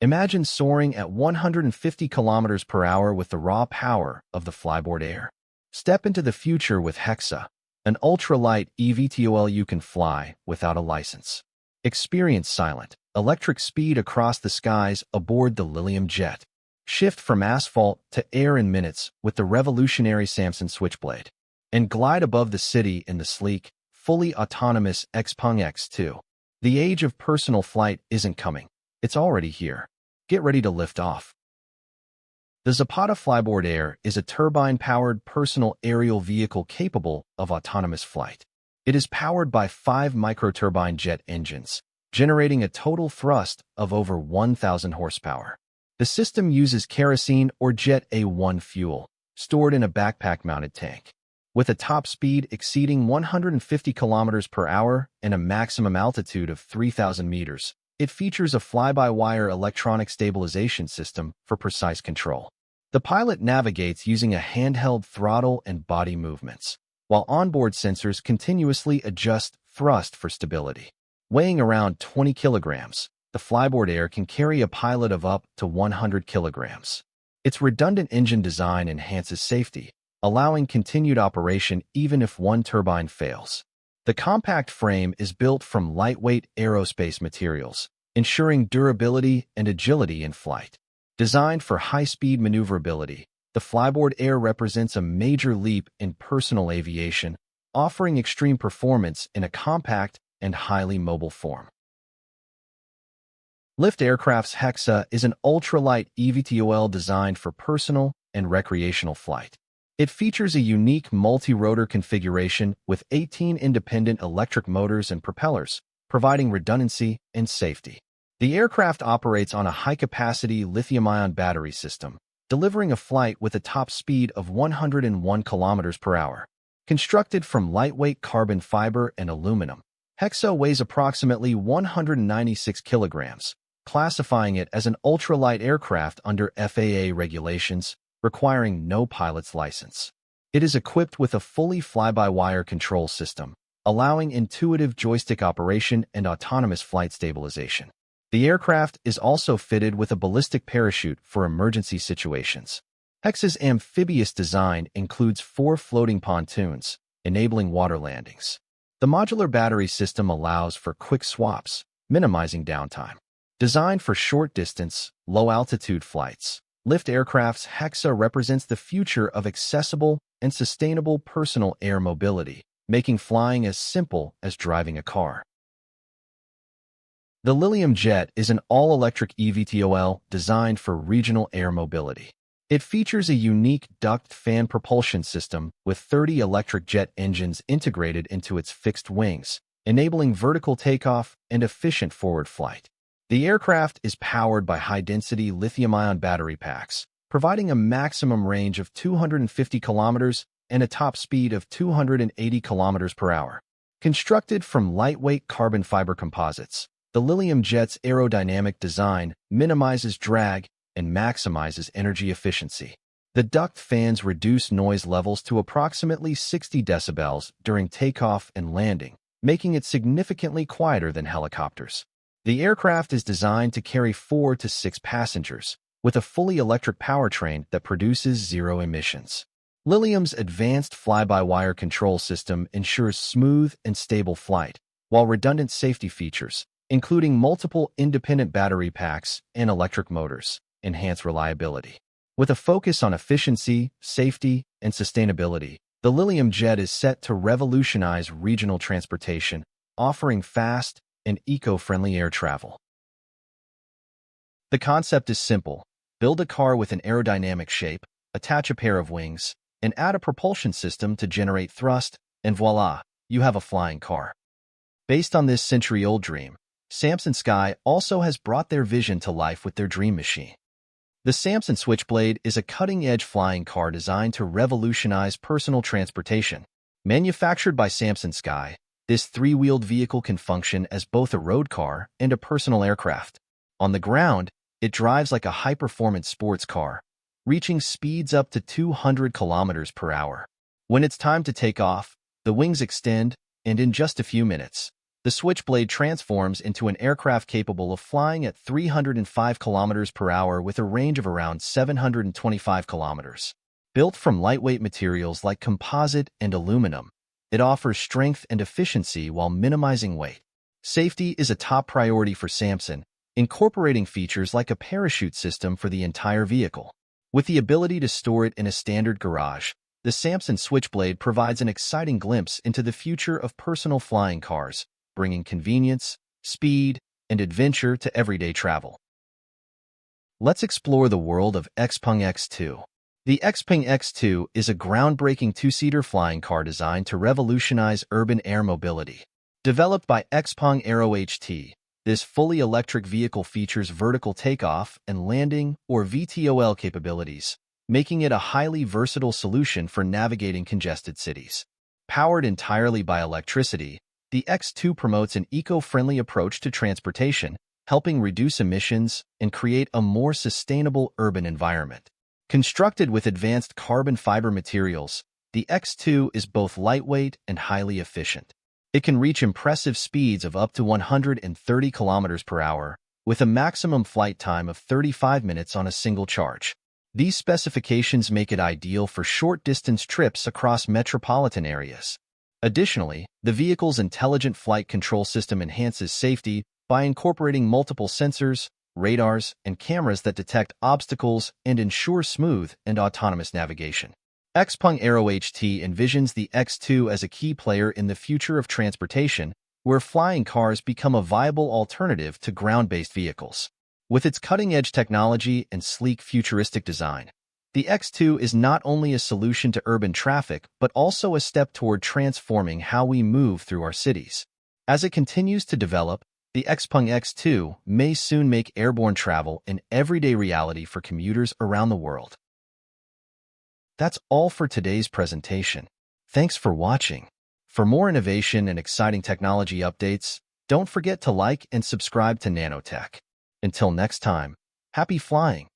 Imagine soaring at 150 kilometers per hour with the raw power of the Flyboard Air. Step into the future with HEXA, an ultralight eVTOL you can fly without a license. Experience silent, electric speed across the skies aboard the Lilium Jet. Shift from asphalt to air in minutes with the revolutionary Samson Switchblade. And glide above the city in the sleek, fully autonomous Xpeng X2. The age of personal flight isn't coming. It's already here. Get ready to lift off. The Zapata Flyboard Air is a turbine-powered personal aerial vehicle capable of autonomous flight. It is powered by 5 microturbine jet engines, generating a total thrust of over 1,000 horsepower. The system uses kerosene or Jet A1 fuel, stored in a backpack-mounted tank. With a top speed exceeding 150 kilometers per hour and a maximum altitude of 3,000 meters, it features a fly-by-wire electronic stabilization system for precise control. The pilot navigates using a handheld throttle and body movements, while onboard sensors continuously adjust thrust for stability. Weighing around 20 kilograms, the Flyboard Air can carry a pilot of up to 100 kilograms. Its redundant engine design enhances safety, allowing continued operation even if one turbine fails. The compact frame is built from lightweight aerospace materials, ensuring durability and agility in flight. Designed for high-speed maneuverability, the Flyboard Air represents a major leap in personal aviation, offering extreme performance in a compact and highly mobile form. Lift Aircraft's HEXA is an ultralight eVTOL designed for personal and recreational flight. It features a unique multi-rotor configuration with 18 independent electric motors and propellers, providing redundancy and safety. The aircraft operates on a high-capacity lithium-ion battery system, delivering a flight with a top speed of 101 kilometers per hour. Constructed from lightweight carbon fiber and aluminum, HEXA weighs approximately 196 kilograms, classifying it as an ultralight aircraft under FAA regulations, requiring no pilot's license. It is equipped with a fully fly-by-wire control system, allowing intuitive joystick operation and autonomous flight stabilization. The aircraft is also fitted with a ballistic parachute for emergency situations. HEXA's amphibious design includes 4 floating pontoons, enabling water landings. The modular battery system allows for quick swaps, minimizing downtime. Designed for short-distance, low-altitude flights, Lift Aircraft's HEXA represents the future of accessible and sustainable personal air mobility, making flying as simple as driving a car. The Lilium Jet is an all-electric eVTOL designed for regional air mobility. It features a unique duct fan propulsion system with 30 electric jet engines integrated into its fixed wings, enabling vertical takeoff and efficient forward flight. The aircraft is powered by high-density lithium-ion battery packs, providing a maximum range of 250 kilometers and a top speed of 280 kilometers per hour. Constructed from lightweight carbon fiber composites, the Lilium Jet's aerodynamic design minimizes drag and maximizes energy efficiency. The duct fans reduce noise levels to approximately 60 decibels during takeoff and landing, making it significantly quieter than helicopters. The aircraft is designed to carry 4 to 6 passengers, with a fully electric powertrain that produces 0 emissions. Lilium's advanced fly-by-wire control system ensures smooth and stable flight, while redundant safety features, including multiple independent battery packs and electric motors, enhance reliability. With a focus on efficiency, safety, and sustainability, the Lilium Jet is set to revolutionize regional transportation, offering fast and eco-friendly air travel. The concept is simple. Build a car with an aerodynamic shape, attach a pair of wings, and add a propulsion system to generate thrust, and voila, you have a flying car. Based on this century-old dream, Samson Sky also has brought their vision to life with their dream machine. The Samson Switchblade is a cutting-edge flying car designed to revolutionize personal transportation. Manufactured by Samson Sky, this 3-wheeled vehicle can function as both a road car and a personal aircraft. On the ground, it drives like a high-performance sports car, reaching speeds up to 200 kilometers per hour. When it's time to take off, the wings extend, and in just a few minutes, The Switchblade transforms into an aircraft capable of flying at 305 kilometers per hour with a range of around 725 kilometers. Built from lightweight materials like composite and aluminum, it offers strength and efficiency while minimizing weight. Safety is a top priority for Samson, incorporating features like a parachute system for the entire vehicle. With the ability to store it in a standard garage, the Samson Switchblade provides an exciting glimpse into the future of personal flying cars, bringing convenience, speed, and adventure to everyday travel. Let's explore the world of Xpeng X2. The Xpeng X2 is a groundbreaking two-seater flying car designed to revolutionize urban air mobility. Developed by Xpeng HEXA, this fully electric vehicle features vertical takeoff and landing, or VTOL capabilities, making it a highly versatile solution for navigating congested cities. Powered entirely by electricity, the X2 promotes an eco-friendly approach to transportation, helping reduce emissions and create a more sustainable urban environment. Constructed with advanced carbon fiber materials, the X2 is both lightweight and highly efficient. It can reach impressive speeds of up to 130 kilometers per hour, with a maximum flight time of 35 minutes on a single charge. These specifications make it ideal for short-distance trips across metropolitan areas. Additionally, the vehicle's intelligent flight control system enhances safety by incorporating multiple sensors, radars, and cameras that detect obstacles and ensure smooth and autonomous navigation. Xpeng HEXA envisions the X2 as a key player in the future of transportation, where flying cars become a viable alternative to ground-based vehicles. With its cutting-edge technology and sleek futuristic design, the X2 is not only a solution to urban traffic, but also a step toward transforming how we move through our cities. As it continues to develop, the Xpeng X2 may soon make airborne travel an everyday reality for commuters around the world. That's all for today's presentation. Thanks for watching. For more innovation and exciting technology updates, don't forget to like and subscribe to NanoTech. Until next time, happy flying!